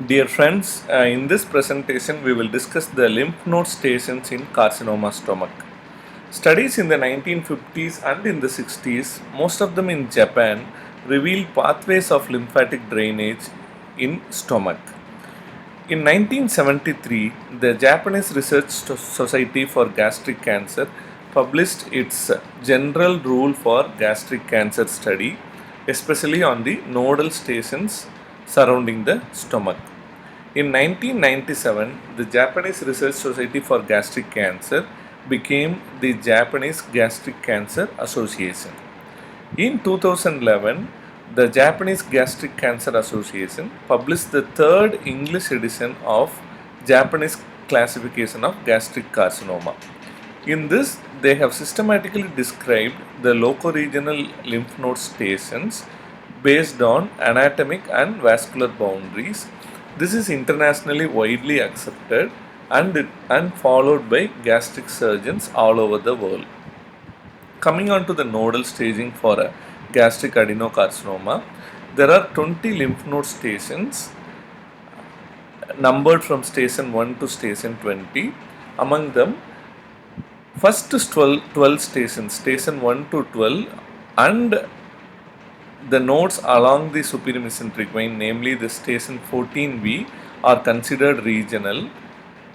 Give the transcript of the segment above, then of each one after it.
Dear friends, in this presentation we will discuss the lymph node stations in carcinoma stomach. Studies in the 1950s and in the 60s, most of them in Japan, revealed pathways of lymphatic drainage in stomach. In 1973, the Japanese Research Society for Gastric Cancer published its general rule for gastric cancer study, especially on the nodal stations surrounding the stomach. In 1997, the Japanese Research Society for Gastric Cancer became the Japanese Gastric Cancer Association. In 2011, the Japanese Gastric Cancer Association published the third English edition of Japanese classification of gastric carcinoma. In this, they have systematically described the locoregional lymph node stations based on anatomic and vascular boundaries. This is internationally widely accepted and followed by gastric surgeons all over the world. Coming on to the nodal staging for a gastric adenocarcinoma, there are 20 lymph node stations numbered from station 1 to station 20. Among them, first 12 stations, station 1 to 12, and the nodes along the superior mesenteric vein, namely the station 14V, are considered regional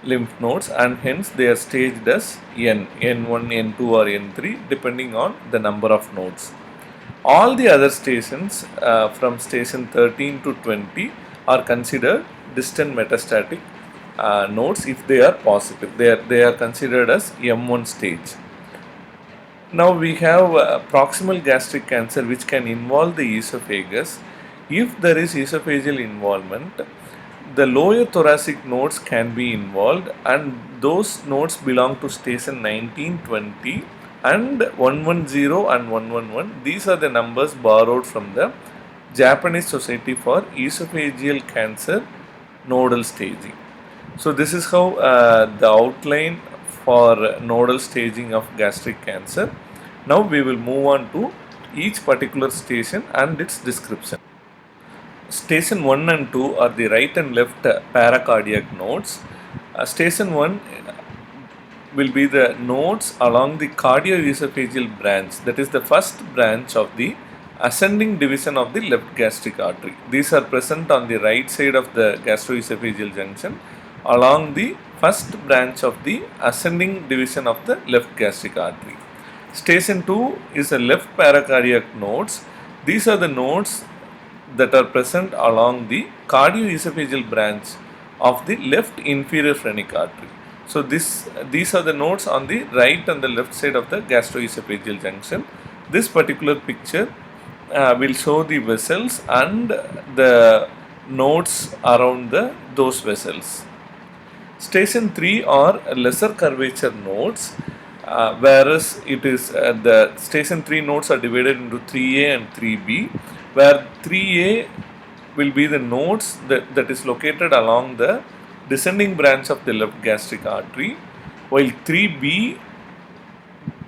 lymph nodes, and hence they are staged as N1, N2 or N3 depending on the number of nodes. All the other stations from station 13 to 20 are considered distant metastatic nodes if they are positive. They are considered as M1 stage. Now we have proximal gastric cancer which can involve the esophagus. If there is esophageal involvement, the lower thoracic nodes can be involved, and those nodes belong to station 19, 20 and 110 and 111. These are the numbers borrowed from the Japanese Society for Esophageal Cancer nodal staging. So this is how the outline for nodal staging of gastric cancer. Now we will move on to each particular station and its description. Station 1 and 2 are the right and left paracardiac nodes. Station 1 will be the nodes along the cardioesophageal branch, that is the first branch of the ascending division of the left gastric artery. These are present on the right side of the gastroesophageal junction along the first branch of the ascending division of the left gastric artery. Station 2 is the left paracardiac nodes. These are the nodes that are present along the cardioesophageal branch of the left inferior phrenic artery. So these are the nodes on the right and the left side of the gastroesophageal junction. This particular picture will show the vessels and the nodes around those vessels. Station 3 are lesser curvature nodes, whereas it is the station 3 nodes are divided into 3A and 3B, where 3A will be the nodes that is located along the descending branch of the left gastric artery, while 3B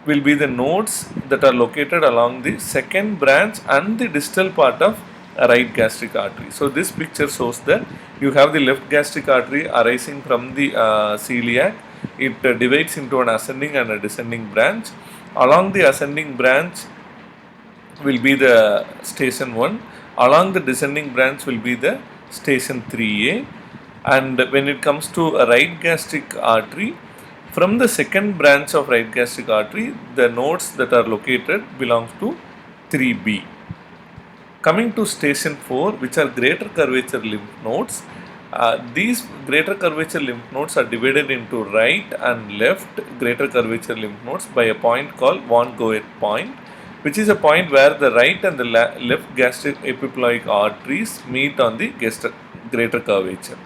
will be the nodes that are located along the second branch and the distal part of right gastric artery. So this picture shows that you have the left gastric artery arising from the celiac. It divides into an ascending and a descending branch. Along the ascending branch will be the station 1. Along the descending branch will be the station 3A. And when it comes to a right gastric artery, from the second branch of right gastric artery, the nodes that are located belongs to 3B. Coming to station 4, which are greater curvature lymph nodes, these greater curvature lymph nodes are divided into right and left greater curvature lymph nodes by a point called von Goethe point, which is a point where the right and the left gastric epiploic arteries meet on the greater curvature.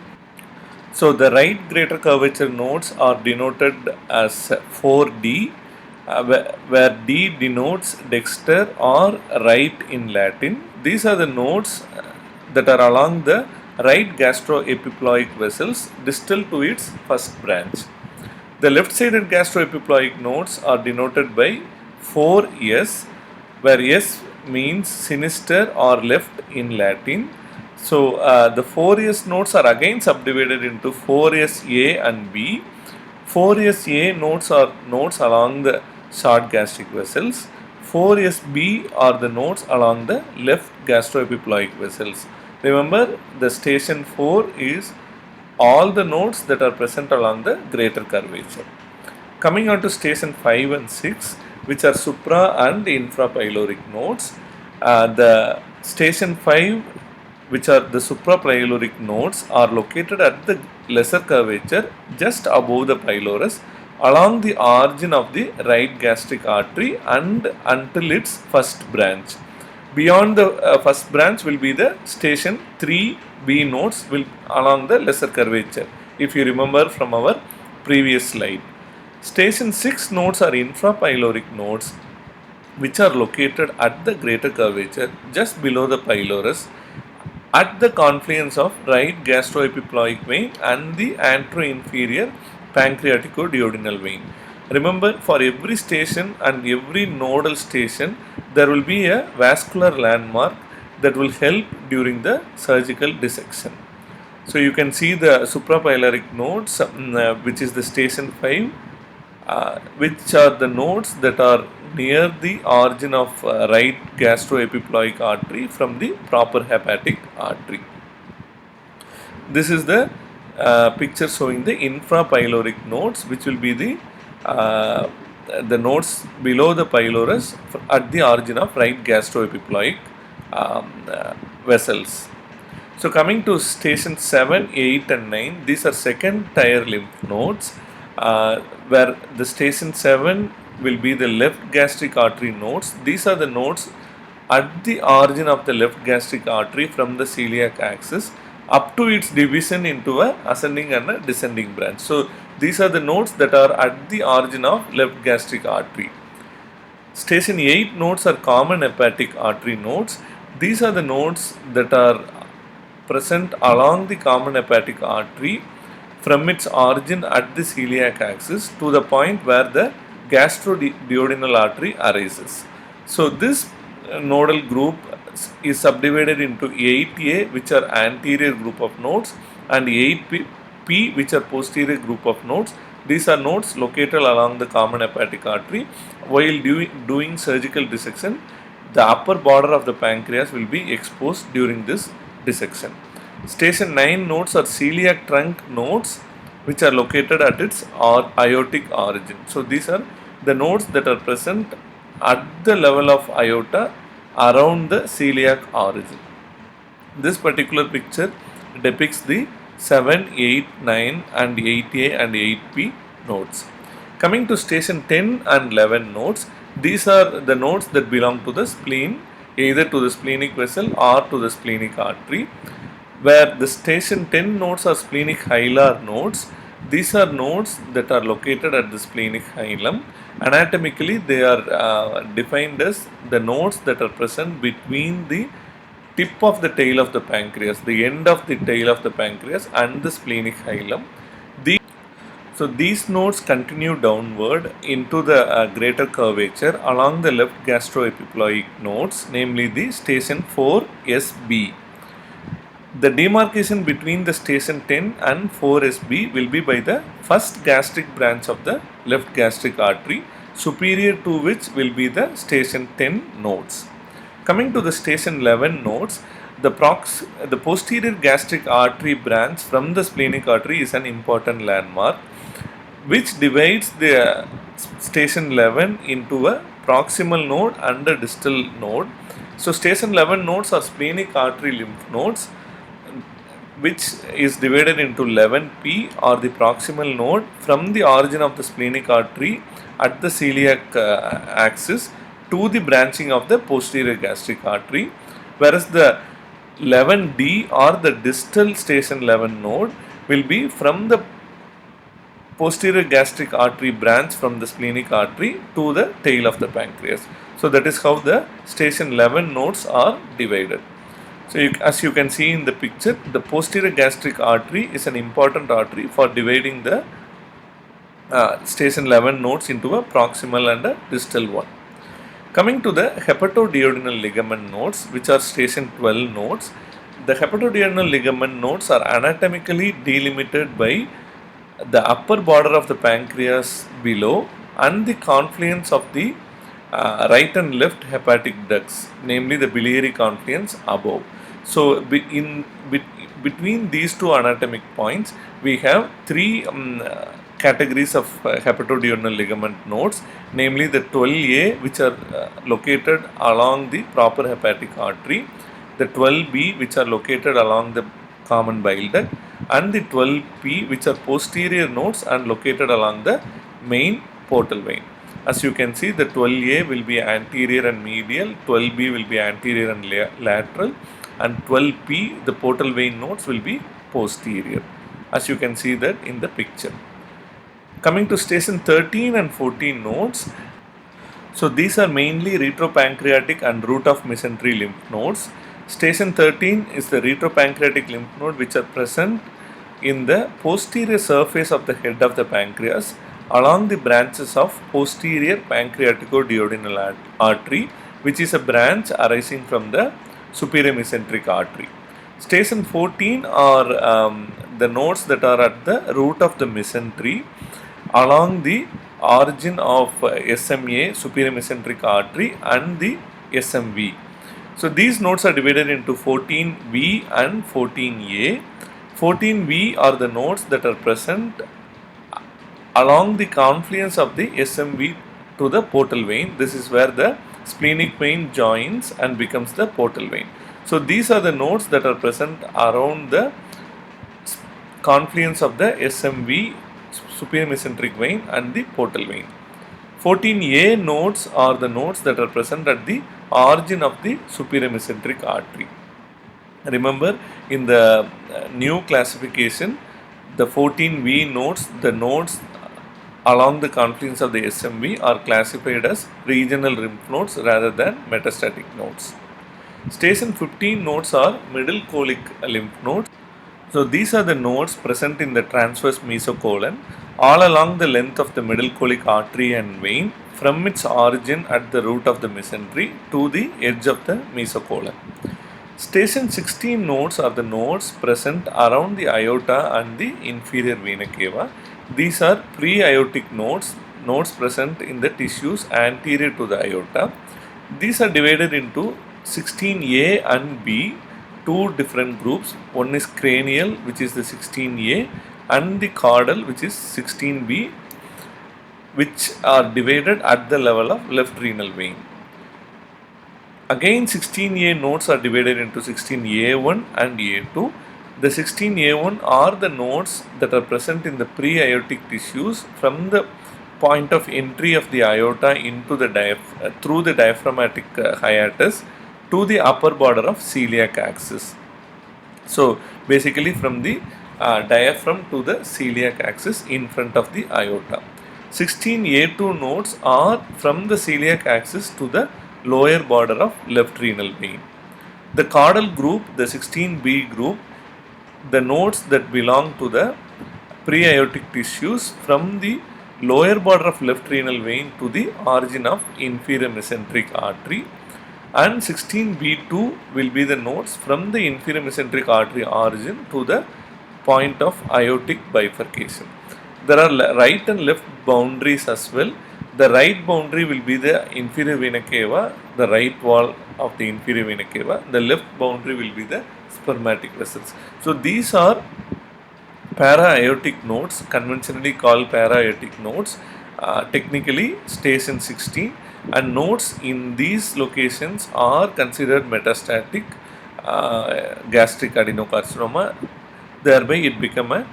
So the right greater curvature nodes are denoted as 4D, where D denotes dexter or right in Latin. These are the nodes that are along the right gastroepiploic vessels distal to its first branch. The left-sided gastroepiploic nodes are denoted by 4S, where S means sinister or left in Latin, So the 4S nodes are again subdivided into 4SA and B. 4SA nodes are nodes along the short gastric vessels. 4SB are the nodes along the left gastroepiploic vessels. Remember, the station 4 is all the nodes that are present along the greater curvature. Coming on to station 5 and 6, which are supra and infrapyloric nodes. The station 5, which are the suprapyloric nodes, are located at the lesser curvature just above the pylorus along the origin of the right gastric artery and until its first branch. Beyond the first branch will be the station 3B nodes will along the lesser curvature, if you remember from our previous slide. Station 6 nodes are infrapyloric nodes, which are located at the greater curvature just below the pylorus at the confluence of right gastroepiploic vein and the anteroinferior pancreaticoduodenal vein. Remember, for every station and every nodal station, there will be a vascular landmark that will help during the surgical dissection. So you can see the suprapyloric nodes, which is the station 5, which are the nodes that are near the origin of right gastroepiploic artery from the proper hepatic artery. This is the picture showing the infrapyloric nodes, which will be the nodes below the pylorus at the origin of right gastroepiploic vessels. So coming to station 7, 8 and 9, these are second tier lymph nodes, where the station 7 will be the left gastric artery nodes. These are the nodes at the origin of the left gastric artery from the celiac axis up to its division into a ascending and a descending branch. So these are the nodes that are at the origin of left gastric artery. Station 8 nodes are common hepatic artery nodes. These are the nodes that are present along the common hepatic artery from its origin at the celiac axis to the point where the gastroduodenal artery arises. So this nodal group is subdivided into 8A, which are anterior group of nodes, and 8P, which are posterior group of nodes. These are nodes located along the common hepatic artery. While doing surgical dissection, the upper border of the pancreas will be exposed during this dissection. Station 9 nodes are celiac trunk nodes, which are located at its aortic origin. So these are the nodes that are present at the level of aorta around the celiac origin. This particular picture depicts the 7, 8, 9 and 8A and 8P nodes. Coming to station 10 and 11 nodes, these are the nodes that belong to the spleen, either to the splenic vessel or to the splenic artery, where the station 10 nodes are splenic hilar nodes. These are nodes that are located at the splenic hilum. Anatomically, they are defined as the nodes that are present between the tip of the tail of the pancreas, the end of the tail of the pancreas and the splenic hilum. So these nodes continue downward into the greater curvature along the left gastroepiploic nodes, namely the station 4SB. The demarcation between the station 10 and 4SB will be by the first gastric branch of the left gastric artery, superior to which will be the station 10 nodes. Coming to the station 11 nodes, the posterior gastric artery branch from the splenic artery is an important landmark, which divides the station 11 into a proximal node and a distal node. So station 11 nodes are splenic artery lymph nodes, which is divided into 11P, or the proximal node from the origin of the splenic artery at the celiac axis to the branching of the posterior gastric artery, whereas the 11D, or the distal station 11 node, will be from the posterior gastric artery branch from the splenic artery to the tail of the pancreas. So that is how the station 11 nodes are divided. So as you can see in the picture, the posterior gastric artery is an important artery for dividing the station 11 nodes into a proximal and a distal one. Coming to the hepatoduodenal ligament nodes, which are station 12 nodes, the hepatoduodenal ligament nodes are anatomically delimited by the upper border of the pancreas below and the confluence of the right and left hepatic ducts, namely the biliary confluence above. So, between these two anatomic points, we have three categories of hepatoduodenal ligament nodes, namely the 12A, which are located along the proper hepatic artery, the 12B, which are located along the common bile duct, and the 12P, which are posterior nodes and located along the main portal vein. As you can see, the 12A will be anterior and medial, 12B will be anterior and lateral, and 12P, the portal vein nodes, will be posterior, as you can see that in the picture. Coming to station 13 and 14 nodes, so these are mainly retropancreatic and root of mesentery lymph nodes. Station 13 is the retropancreatic lymph node which are present in the posterior surface of the head of the pancreas along the branches of posterior pancreaticoduodenal artery, which is a branch arising from the superior mesenteric artery. Station 14 are the nodes that are at the root of the mesentery along the origin of SMA, superior mesenteric artery, and the SMV. So these nodes are divided into 14V and 14A. 14V are the nodes that are present along the confluence of the SMV to the portal vein. This is where the splenic vein joins and becomes the portal vein. So these are the nodes that are present around the confluence of the SMV, superior mesenteric vein, and the portal vein. 14A nodes are the nodes that are present at the origin of the superior mesenteric artery. Remember, in the new classification, the 14V nodes, the nodes along the confluence of the SMV, are classified as regional lymph nodes rather than metastatic nodes. Station 15 nodes are middle colic lymph nodes. So these are the nodes present in the transverse mesocolon all along the length of the middle colic artery and vein from its origin at the root of the mesentery to the edge of the mesocolon. Station 16 nodes are the nodes present around the aorta and the inferior vena cava. These are pre-aortic nodes, nodes present in the tissues anterior to the aorta. These are divided into 16A and B, two different groups. One is cranial, which is the 16A, and the caudal, which is 16B, which are divided at the level of left renal vein. Again, 16A nodes are divided into 16A1 and A2. The 16A1 are the nodes that are present in the pre-aortic tissues from the point of entry of the aorta into the through the diaphragmatic hiatus to the upper border of celiac axis. So basically from the diaphragm to the celiac axis in front of the aorta. 16A2 nodes are from the celiac axis to the lower border of left renal vein. The caudal group, the 16B group, the nodes that belong to the pre-aortic tissues from the lower border of left renal vein to the origin of inferior mesenteric artery, and 16B2 will be the nodes from the inferior mesenteric artery origin to the point of aortic bifurcation. There are right and left boundaries as well. The right boundary will be the inferior vena cava, the right wall of the inferior vena cava. The left boundary will be the spermatic vessels. So these are para-aortic nodes, conventionally called para-aortic nodes, technically station 16, and nodes in these locations are considered metastatic gastric adenocarcinoma. Thereby it become a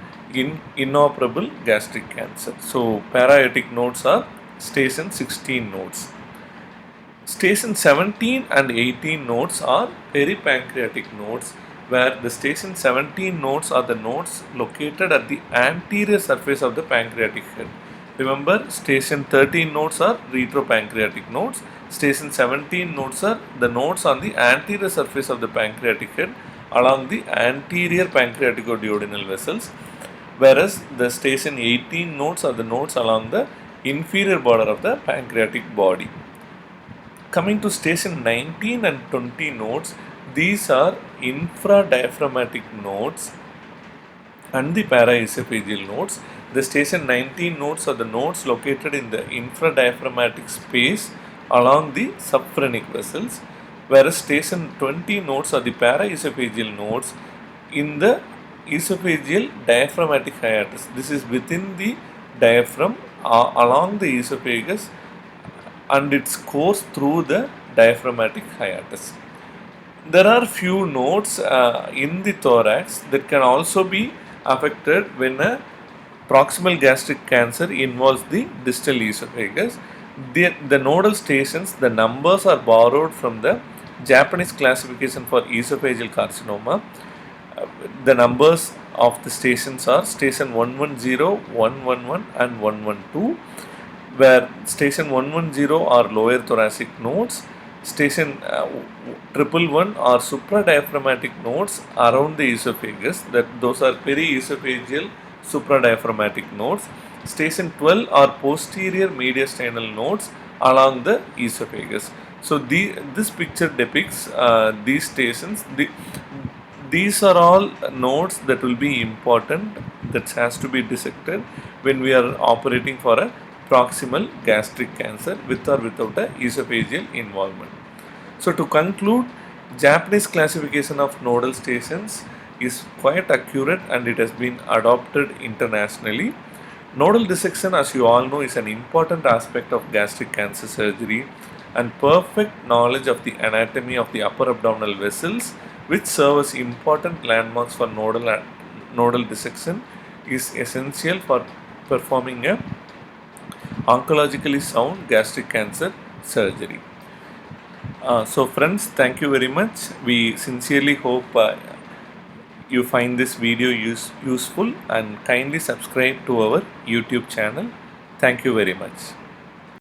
inoperable gastric cancer. So para-aortic nodes are station 16 nodes. Station 17 and 18 nodes are peripancreatic nodes, where the station 17 nodes are the nodes located at the anterior surface of the pancreatic head. Remember, station 13 nodes are retropancreatic nodes. Station 17 nodes are the nodes on the anterior surface of the pancreatic head along the anterior pancreaticoduodenal vessels, whereas the station 18 nodes are the nodes along the inferior border of the pancreatic body. Coming to station 19 and 20 nodes, these are infradiaphragmatic nodes and the paraesophageal nodes. The station 19 nodes are the nodes located in the infradiaphragmatic space along the subphrenic vessels, whereas station 20 nodes are the paraesophageal nodes in the esophageal diaphragmatic hiatus. This is within the diaphragm along the esophagus and its course through the diaphragmatic hiatus. There are few nodes in the thorax that can also be affected when a proximal gastric cancer involves the distal esophagus. The nodal stations, the numbers are borrowed from the Japanese classification for esophageal carcinoma. The numbers of the stations are station 110, 111 and 112, where station 110 are lower thoracic nodes, station 111 are supradiaphragmatic nodes around the esophagus, that those are periesophageal supradiaphragmatic nodes. Station 12 are posterior mediastinal nodes along the esophagus. So this picture depicts these stations. These are all nodes that will be important, that has to be dissected when we are operating for a proximal gastric cancer with or without a esophageal involvement. So to conclude, Japanese classification of nodal stations is quite accurate and it has been adopted internationally. Nodal dissection, as you all know, is an important aspect of gastric cancer surgery, and perfect knowledge of the anatomy of the upper abdominal vessels, which serve as important landmarks for nodal dissection, is essential for performing a oncologically sound gastric cancer surgery. So friends, thank you very much. We sincerely hope you find this video useful, and kindly subscribe to our YouTube channel. Thank you very much.